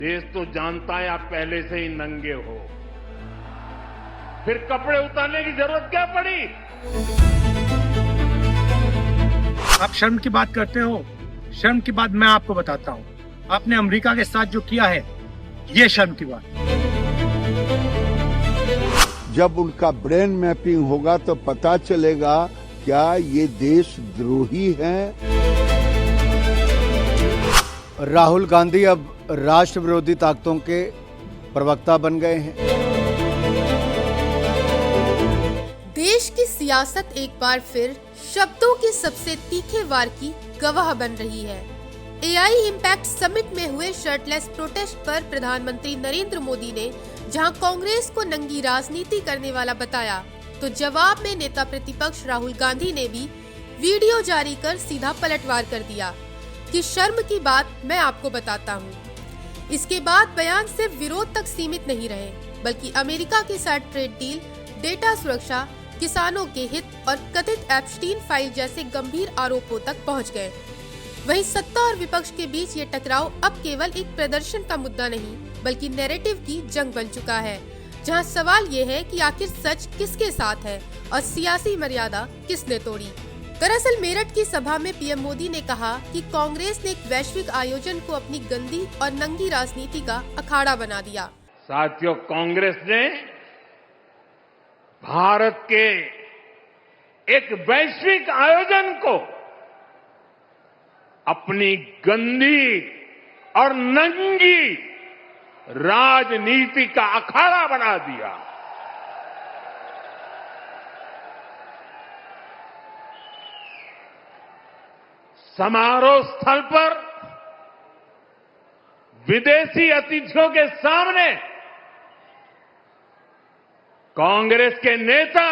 देश तो जानता है आप पहले से ही नंगे हो, फिर कपड़े उतारने की जरूरत क्या पड़ी? आप शर्म की बात करते हो। शर्म की बात मैं आपको बताता हूँ। आपने अमेरिका के साथ जो किया है, ये शर्म की बात। जब उनका ब्रेन मैपिंग होगा तो पता चलेगा क्या ये देशद्रोही हैं। राहुल गांधी अब राष्ट्र विरोधी ताकतों के प्रवक्ता बन गए हैं। देश की सियासत एक बार फिर शब्दों के सबसे तीखे वार की गवाह बन रही है। एआई इम्पैक्ट समिट में हुए शर्टलेस प्रोटेस्ट पर प्रधानमंत्री नरेंद्र मोदी ने जहां कांग्रेस को नंगी राजनीति करने वाला बताया, तो जवाब में नेता प्रतिपक्ष राहुल गांधी ने भी वीडियो जारी कर सीधा पलटवार कर दिया कि शर्म की बात मैं आपको बताता हूँ। इसके बाद बयान सिर्फ विरोध तक सीमित नहीं रहे, बल्कि अमेरिका के साथ ट्रेड डील, डेटा सुरक्षा, किसानों के हित और कथित एप्स्टीन फाइल जैसे गंभीर आरोपों तक पहुँच गए। वहीं सत्ता और विपक्ष के बीच ये टकराव अब केवल एक प्रदर्शन का मुद्दा नहीं, बल्कि नैरेटिव की जंग बन चुका है, जहां सवाल ये है कि आखिर सच किसके साथ है और सियासी मर्यादा किसने तोड़ी। दरअसल मेरठ की सभा में पीएम मोदी ने कहा कि कांग्रेस ने एक वैश्विक आयोजन को अपनी गंदी और नंगी राजनीति का अखाड़ा बना दिया। साथियों, कांग्रेस ने भारत के एक वैश्विक आयोजन को अपनी गंदी और नंगी राजनीति का अखाड़ा बना दिया। समारोह स्थल पर विदेशी अतिथियों के सामने कांग्रेस के नेता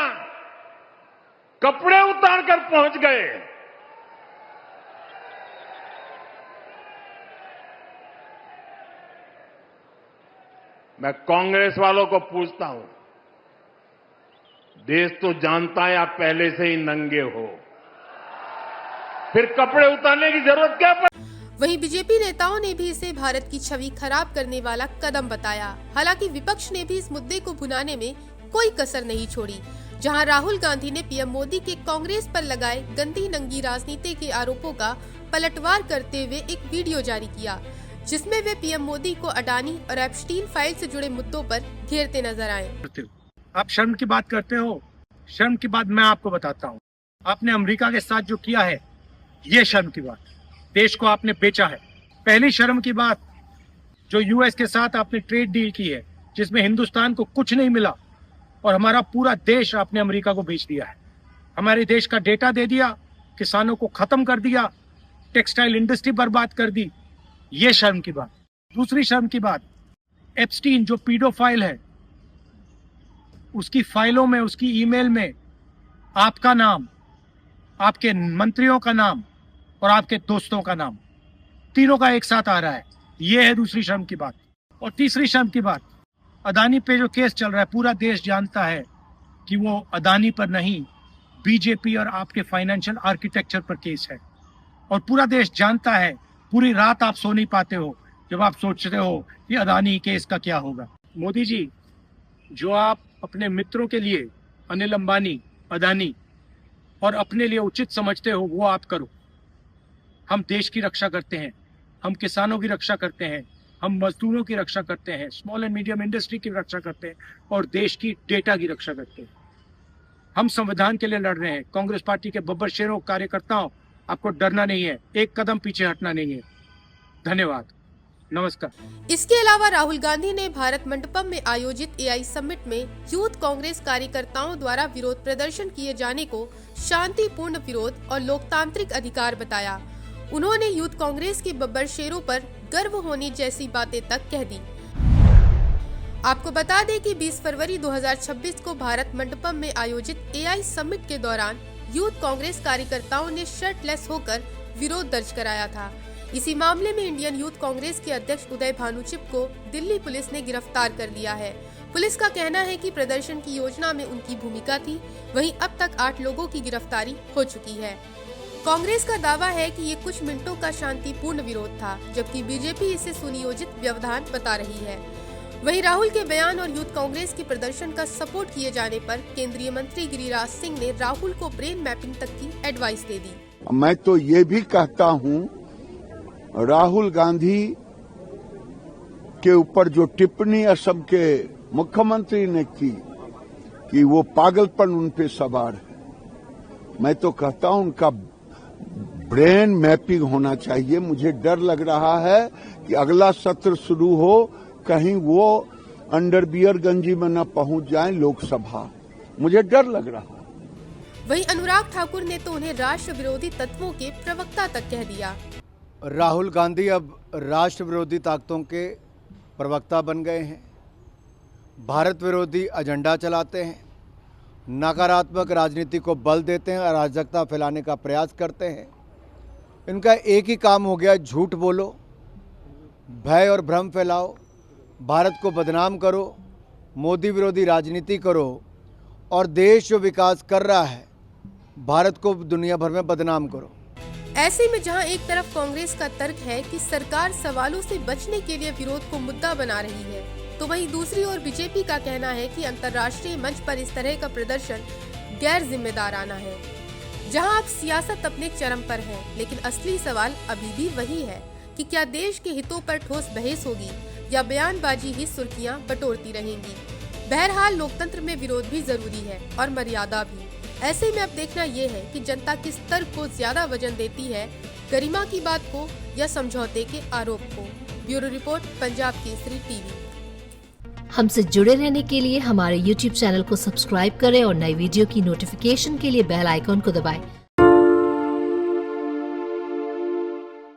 कपड़े उतारकर पहुंच गए। मैं कांग्रेस वालों को पूछता हूं, देश तो जानता है आप पहले से ही नंगे हो, फिर कपड़े उतारने की जरूरत क्या पड़ी? वहीं बीजेपी नेताओं ने भी इसे भारत की छवि खराब करने वाला कदम बताया। हालांकि विपक्ष ने भी इस मुद्दे को भुनाने में कोई कसर नहीं छोड़ी, जहां राहुल गांधी ने पीएम मोदी के कांग्रेस पर लगाए गंदी नंगी राजनीति के आरोपों का पलटवार करते हुए एक वीडियो जारी किया, जिसमें वे पीएम मोदी को अडानी और एप्स्टीन फाइल से जुड़े मुद्दों पर घेरते नजर आए। आप शर्म की बात करते हो। शर्म की बात मैं आपको बताता हूँ। आपने अमेरिका के साथ जो किया है, ये शर्म की बात। देश को आपने बेचा है। पहली शर्म की बात, जो यूएस के साथ आपने ट्रेड डील की है, जिसमें हिंदुस्तान को कुछ नहीं मिला और हमारा पूरा देश आपने अमेरिका को बेच दिया है। हमारे देश का डेटा दे दिया, किसानों को खत्म कर दिया, टेक्सटाइल इंडस्ट्री बर्बाद कर दी। ये शर्म की बात। दूसरी शर्म की बात, एप्स्टीन जो पीडोफाइल है, उसकी फाइलों में, उसकी ईमेल में आपका नाम, आपके मंत्रियों का नाम और आपके दोस्तों का नाम, तीनों का एक साथ आ रहा है। ये है दूसरी शर्म की बात। और तीसरी शर्म की बात, अदानी पे जो केस चल रहा है, पूरा देश जानता है कि वो अदानी पर नहीं, बीजेपी और आपके फाइनेंशियल आर्किटेक्चर पर केस है। और पूरा देश जानता है, पूरी रात आप सो नहीं पाते हो जब आप सोचते हो कि अदानी केस का क्या होगा। मोदी जी, जो आप अपने मित्रों के लिए, अनिल अंबानी, अदानी, और अपने लिए उचित समझते हो, वो आप करो। हम देश की रक्षा करते हैं, हम किसानों की रक्षा करते हैं, हम मजदूरों की रक्षा करते हैं, स्मॉल एंड मीडियम इंडस्ट्री की रक्षा करते हैं और देश की डेटा की रक्षा करते हैं। हम संविधान के लिए लड़ रहे हैं। कांग्रेस पार्टी के बब्बर शेरों, कार्यकर्ताओं, आपको डरना नहीं है, एक कदम पीछे हटना नहीं है। धन्यवाद, नमस्कार। इसके अलावा राहुल गांधी ने भारत मंडपम में आयोजित एआई समिट में यूथ कांग्रेस कार्यकर्ताओं द्वारा विरोध प्रदर्शन किए जाने को शांतिपूर्ण विरोध और लोकतांत्रिक अधिकार बताया। उन्होंने यूथ कांग्रेस के बब्बर शेरों पर गर्व होने जैसी बातें तक कह दी। आपको बता दें कि 20 फरवरी 2026 को भारत मंडपम में आयोजित एआई समिट के दौरान यूथ कांग्रेस कार्यकर्ताओं ने शर्टलेस होकर विरोध दर्ज कराया था। इसी मामले में इंडियन यूथ कांग्रेस के अध्यक्ष उदय भानुचिप को दिल्ली पुलिस ने गिरफ्तार कर लिया है। पुलिस का कहना है कि प्रदर्शन की योजना में उनकी भूमिका थी। वहीं अब तक 8 लोगों की गिरफ्तारी हो चुकी है। कांग्रेस का दावा है कि ये कुछ मिनटों का शांतिपूर्ण विरोध था, जबकि बीजेपी इसे सुनियोजित व्यवधान बता रही है। वहीं राहुल के बयान और यूथ कांग्रेस के प्रदर्शन का सपोर्ट किए जाने पर केंद्रीय मंत्री गिरिराज सिंह ने राहुल को ब्रेन मैपिंग तक की एडवाइस दे दी। मैं तो ये भी कहता हूं, राहुल गांधी के ऊपर जो टिप्पणी असम के मुख्यमंत्री ने की कि वो पागलपन उन पे सवार है, मैं तो कहता हूं उनका ब्रेन मैपिंग होना चाहिए। मुझे डर लग रहा है कि अगला सत्र शुरू हो, कहीं वो अंडरवियर गंजी में न पहुंच जाए लोकसभा, मुझे डर लग रहा है। वहीं अनुराग ठाकुर ने तो उन्हें राष्ट्र विरोधी तत्वों के प्रवक्ता तक कह दिया। राहुल गांधी अब राष्ट्र विरोधी ताकतों के प्रवक्ता बन गए हैं, भारत विरोधी एजेंडा चलाते हैं, नकारात्मक राजनीति को बल देते हैं, अराजकता फैलाने का प्रयास करते हैं। इनका एक ही काम हो गया, झूठ बोलो, भय और भ्रम फैलाओ, भारत को बदनाम करो, मोदी विरोधी राजनीति करो और देश जो विकास कर रहा है भारत को दुनिया भर में बदनाम करो। ऐसे में जहां एक तरफ कांग्रेस का तर्क है कि सरकार सवालों से बचने के लिए विरोध को मुद्दा बना रही है, तो वहीं दूसरी ओर बीजेपी का कहना है कि अंतर्राष्ट्रीय मंच पर इस तरह का प्रदर्शन गैर जिम्मेदाराना है। जहां अब सियासत अपने चरम पर है, लेकिन असली सवाल अभी भी वही है कि क्या देश के हितों पर ठोस बहस होगी या बयानबाजी ही सुर्खियां बटोरती रहेंगी। बहरहाल लोकतंत्र में विरोध भी जरूरी है और मर्यादा भी। ऐसे में अब देखना ये है कि जनता किस तर्क को ज्यादा वजन देती है, गरिमा की बात को या समझौते के आरोप को। Bureau report, Punjab Kesari TV. हमसे जुड़े रहने के लिए हमारे YouTube चैनल को सब्सक्राइब करें और नई वीडियो की नोटिफिकेशन के लिए बेल आइकॉन को दबाएं।